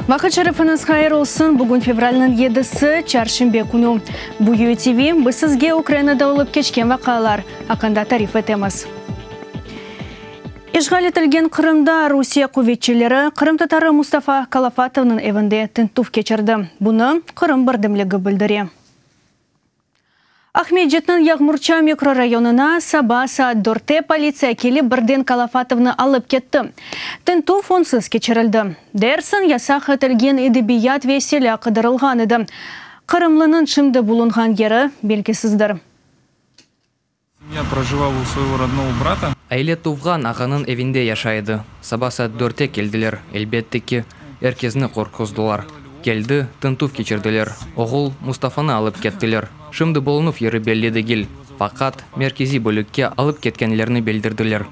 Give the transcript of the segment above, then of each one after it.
Вақыт шарифыныз хайыр олсын, бүгін февральның 7-сі чаршымбе күні. Бұйы ТВ біз сізге Украинада олып кешкен вақалар, ақында тариф етеміз. Ишғал етілген Қырымда Русия құветшілері Қырым татары Мустафа Калафатовның евінде тінтуф кечірді. Бұны Қырым бірдімлігі білдіре. Ахмеджетнің Яғмурча микрорайонына саба саат 4-те полиция келі бірден Калафатовны алып кетті. Тінту фонсыз кечірілді. Дәрсін ясақ етілген едебият веселі қыдырылған еді. Қырымлының шымды бұлынған ері белгісіздір. Я проживал у своего родного брата. Айле туған ағаның evinde яшайды. Саба саат 4-те келділер. Әлбеттеки әркезіні қорқыздылар. Келді, тінтуф кечірділер. Оғыл Мустафаны алып кеттілер. Шымды болынув ері белледі гел. Фақат меркези бөлікке алып кеткенлеріні белдірділер.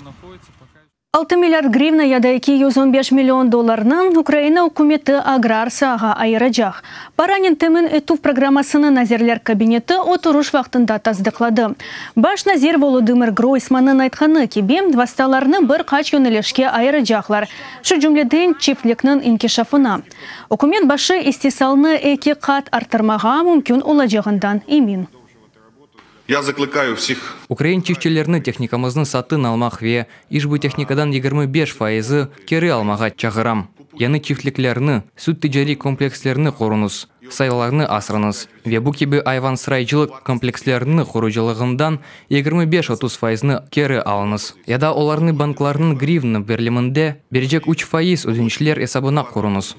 6 миллиард гривна яда 215 миллион долларның Украина үкіметі аграр саға айырajaq. Паранин тімін етув программасының назерлер кабинеті отыруш вақтында таздықлады. Баш назер Володимир Гройсманның айтқаны кебе васталарны бір қач йөнелешке айырajaqлар. Шу жүмледен чифтлекнің инкешафына. Үкімет башы истисалны эки қат артырмаға мүмкін олажығындан емин. Я закликаю всіх. Украин чифтчелерні техникамызны сатын алмақ ве, ишбу техникадан 25% кері алмаға чағырам. Яны чифтлеклерні, сүт тижари комплекслерні қорыныз, сайларны асырыныз. Ве бұ кебі айван сырайчылық комплекслерні қорыжылығындан 25-30% кері алыныз. Яда оларны банкларының гривны берлімінде бережек 3% өдіншілер есабына қорыныз.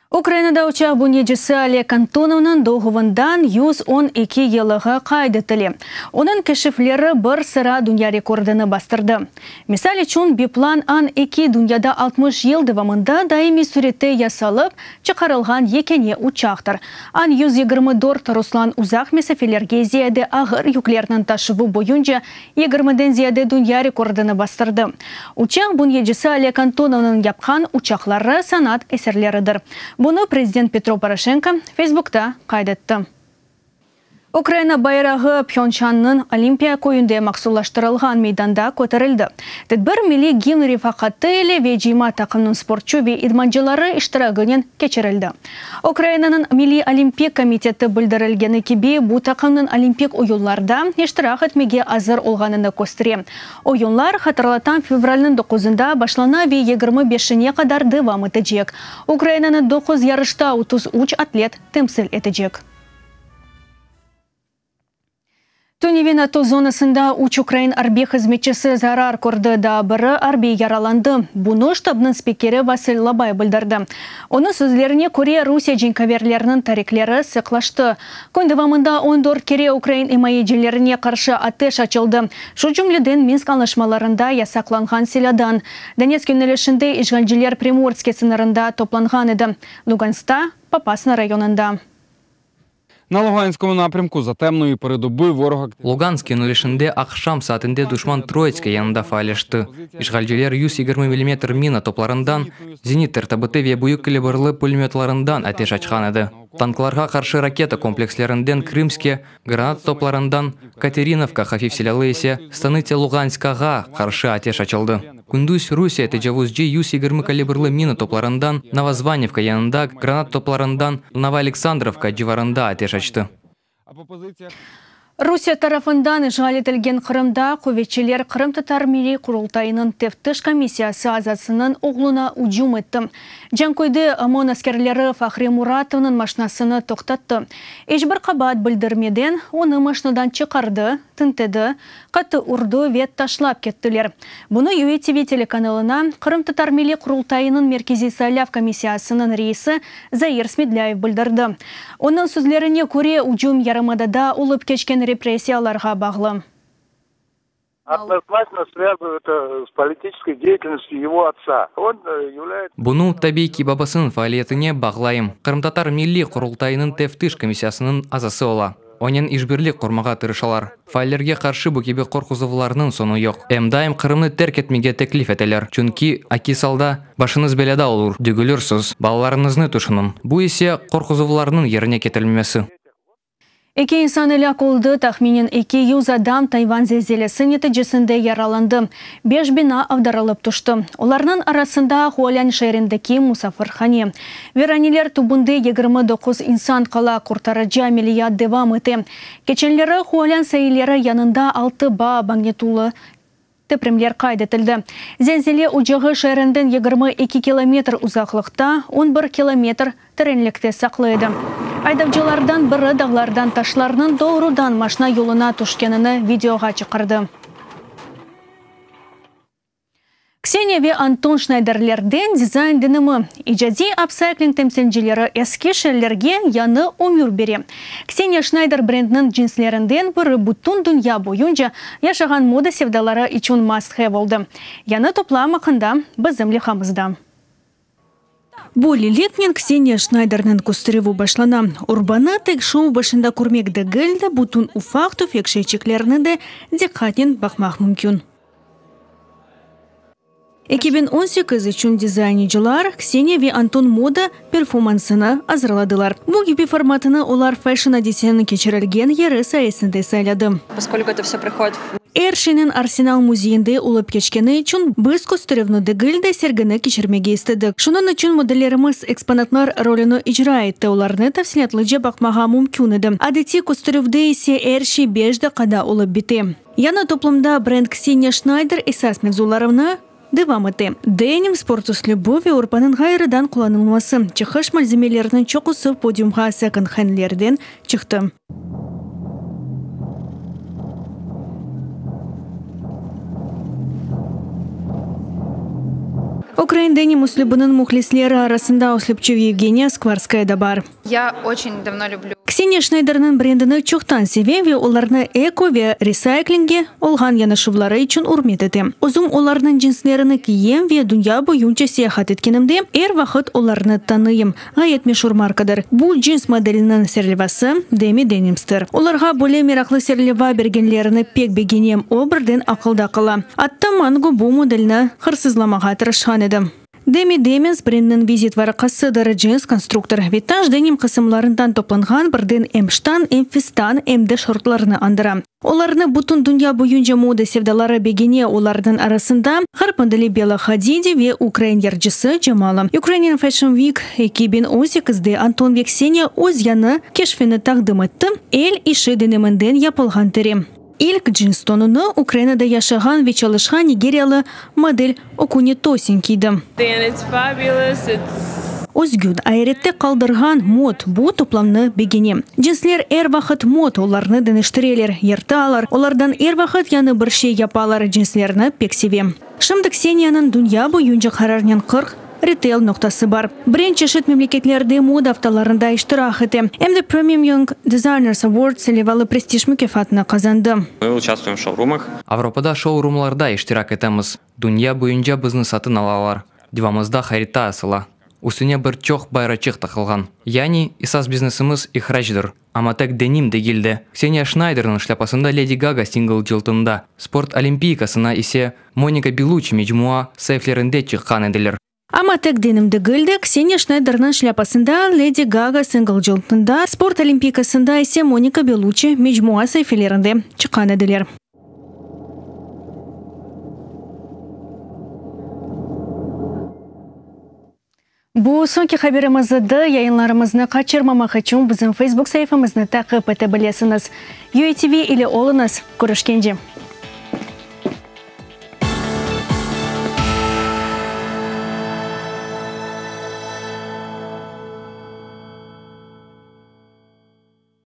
Украинада учақ бұнеджісі Олег Антоновның доғывындан 112 еліға қайдытылы. Оның кешіфлері бір сыра дүния рекордыны бастырды. Мисали чун биплан Ан-2 дүнияда 60 ел дывамында даими суретті ясалып, чықарылған екене учақтыр. Ан-124 Руслан ұзақ месафелерге зияде ағыр юклерінің ташывы бойынша 20-ден зияде дүния рекордыны бастырды. Учақ бұнеджісі Олег Антоновның япқан учақлары санат әсерлерідір. Бұны президент Петро Порошенко Фейсбукта қайдетті. Украина байрағы Пхенчанның Олимпия көйінде мақсулаштырылған мейданда көтерілді. Тедбір милли гимн рифақаты елі вежима тақымның спортчу ве идманчылары іштірагынен кечірілді. Украинаның милли олимпик комитеті білдірілгені кебе бұ тақымның олимпик ойынларда іштірақ етмеге азыр олғаныны көстіре. Ойынлар қатырлатан февральның 9-ында башлана ве 25-не қадар дывам етежек. Украинаның 9 ярышта 33 атлет темсіл етежек. Төневен ату зонасында уч Украин арби қызметшісі зарар көрді да бірі арби яраланды. Бұны штабның спикері Василь Лабай білдірді. Оны сөзлеріне көре Русия женкаверлерінің тариклері сықлашты. Көндівамында 14 кере Украин эмайеджелеріне қаршы атыш açılды. Шу жүмледен Минск анlaşmalarында ясақланған селядан. Донецк юнелешінде ишгалжелер Приморский сынырында топланған еді. Луганста, Попасна районында. На Луганському напрямку за темної передоби ворога... Луганский нөлешінде ақшам сатынде душман Троицкий янында файлешті. Ишғалжелер 120 мм мина топларындан, зениттер табыты ве бұйық калибрлы пулеметларындан әтеш açқан еді. Танкларға қаршы ракета комплекслерінден Крымске, гранат топларындан Катериновка хафиф селялыйсе, станыте Луганскаға қаршы әтеш açылды. Күндіз Русия тежавуз G 120 калибрлы мина топларындан Новозваневка янында, гранат топларындан Новоалександровка живарында әтеш açты. Русия тарафындан ишғал етілген Қырымда көветшілер Қырым татар милли құрылтайының тефтіш комиссиясы азасының оғлына ұжым етті. Жанкойды ОМОН әскерлері Фахри Муратовның машинасыны тоқтатты. Ешбір қабат білдірмеден оны машинадан чықарды, тінтеді, қаты ұрды вет ташлап кеттілер. Бұны ЮТВ телеканалына Қырым татар милли құрылтайының меркези сайлав комиссиясының рейсі Заир Смедляев білдірді. Оның сөзлеріне көре ұжым ярымадада олып кешкен репрессияларға бағлы. Однозначно связано это с политической деятельностью его отца. Он является... Бұны табейки бабасын фаалиетіне бағлайым. Қырым-татар милли құрылтайының тефтіш комиссиясының азасы ола. Онен ишбірлік құрмаға тырышалар. Файлерге қаршы бұкебе қорқызывыларының соны йоқ. Әмдайым Қырымны терк етмеге теклиф етелер. Чүнки акисалда башыныз беледа олур. Дүгілерсіз, балаларыңызны тұшынын. Бұ есе қорқызывыларының еріне кетілмесі. Эки инсан эле колды тахминен 200 адам Тайвань зелзелесі нәтижесінде яраланды. 5 бина авдарылып тұшты. Оларның арасында Хуалян шәріндегі Мусафырхане. Веранилер тубынды 29 инсан қала құртарыжа миллиард девам еті. Кеченлері Хуалян сейлері янында 6 ба магнитулы тепремлер кайдетілді. Зелзеле ұжығы шәрінден 22 километр ұзақлықта 11 километр тереңлікте сақлайды. Айдавчылардан бірі дағлардан ташларының doğrudan машина yoluna түшкенini видеоға чықырды. Ксения ве Антон Шнайдерлерден дизайн дінімі. Ижади апсайклинг темсенчилері эски шерлерге яны өмір бере. Ксения Шнайдер брендінің джинслерінден бірі бұттун дүния бойынша яшаған мода севдалары için must-have oldu. Яны топламақында біздің лихамызда. Болилетнен Ксения Шнайдернен кустыреву башлана. Урбана тек шоу башында көрмекді гілді бұтын уфақту фекшейчеклеріні де декатен бақмақ мүмкін. 2018 үшін дизайнерчылар Ксения ве Антон мода перформансыны азырладылар. Бұл gibi форматыны олар фэшн одесені кечірілген ері сайысында сайлады. Поскольку это все приходит Эршинен Арсенал музейінде улып кечкені үшін біз кустыревну дегілді сергіні кечірмеге істедік. Шунын үшін моделеріміз экспонатлар роліні ижра етті. Оларны тавсилетлыжа бақмаға мүмкін еді. Адети кустыревді есе Эрши 5 дақада улып біте. Яна топлымда бренд Ксения Шнайдер esas mevzularını devam etti. Denim sportu с любовью Урбанın gayridan kullanılması. Çıkış malzemelerinin çoğusu podyumga second handlerden çıktı. Украин деним услыбының мухлислері арасында услыбчу Евгения Скварская да бар. Я очень давно люблю. Ксения Шнайдернің брендіні чоқтан севе оларны эко ве ресайклинге олған янышывлары үшін урмет еті. Озум оларның джинслеріні кием ве дүния бойынша сияхат еткенімде, вақыт оларны таныйым. Ғайет мешур маркадыр. Бұл джинс моделінің серлевасы Деми Денимстер. Оларға более мерақлы серлева бергенлеріні пек бегенем обырден ақылда қыла. Атта мангу бұл моделіні қырсызламаға тырышқан еді. Деми Демес брендінің визит варақасыдары джинс конструктор. Витаж деним қысымларындан топланған бірден эмштан, эмфистан, эмді шортларыны андыра. Оларны бұтын дүния бойынша мода севдалары бегене олардың арасында Харпандали Бела Хадиди ве Украин ярджысы Джамала. Ukrainian Fashion Week 2018-де Антон ве Ксения өз яны кешфені тақдым етті. Эл іші денемінден япылған тері. İlk джинс тонуны Украинада яшаған ве çalışkan Нигериялы модель Окуни Тосин киді. Өзгүн айретте қалдырған мод бұ топламны бегене. Джинслер вақыт мод оларны дәнештірелер, ерталар. Олардан вақыт яны бір шей япалар джинслерні пексеве. Шымды Ксенияның дүния бойынша қарарнен 40 ритейл ноқтасы бар. Бренд чешет мемлекетлерде мода автоларында иштирах еті. Эмді Premium Young Designers Awards селевалы престиж мүкефатына қазанды. Мы участвуем в шоурумах. Авропада шоурумларда иштирак етеміз. Дүния бойынша біздің сатын алалар. Дивамызда хайрита асыла. Үсіне бір чоқ байрачық тақылған. Яни исас бизнесіміз ихрачдыр. Аматек деним дегілді. Ксения Шнайдерның шляпасында Леди Гага сингл жылтында. Спорт олимпийкасына исе Моника Белучи мejmua сайфлерінде чыққан еділер. Аматек денімді гілді Ксения Шнайдерның шляпасында Леди Гага сингл жылтында. Спорт олимпийкасында исе Моника Белучи mejmua сайфлерінде чыққан еділер. Бұл соңки қаберімізді яйынларымызны қачырмамақ үшін біздің Facebook сайфымызны тақып әті білесіңіз. UATV или олыңыз. Көрішкенде.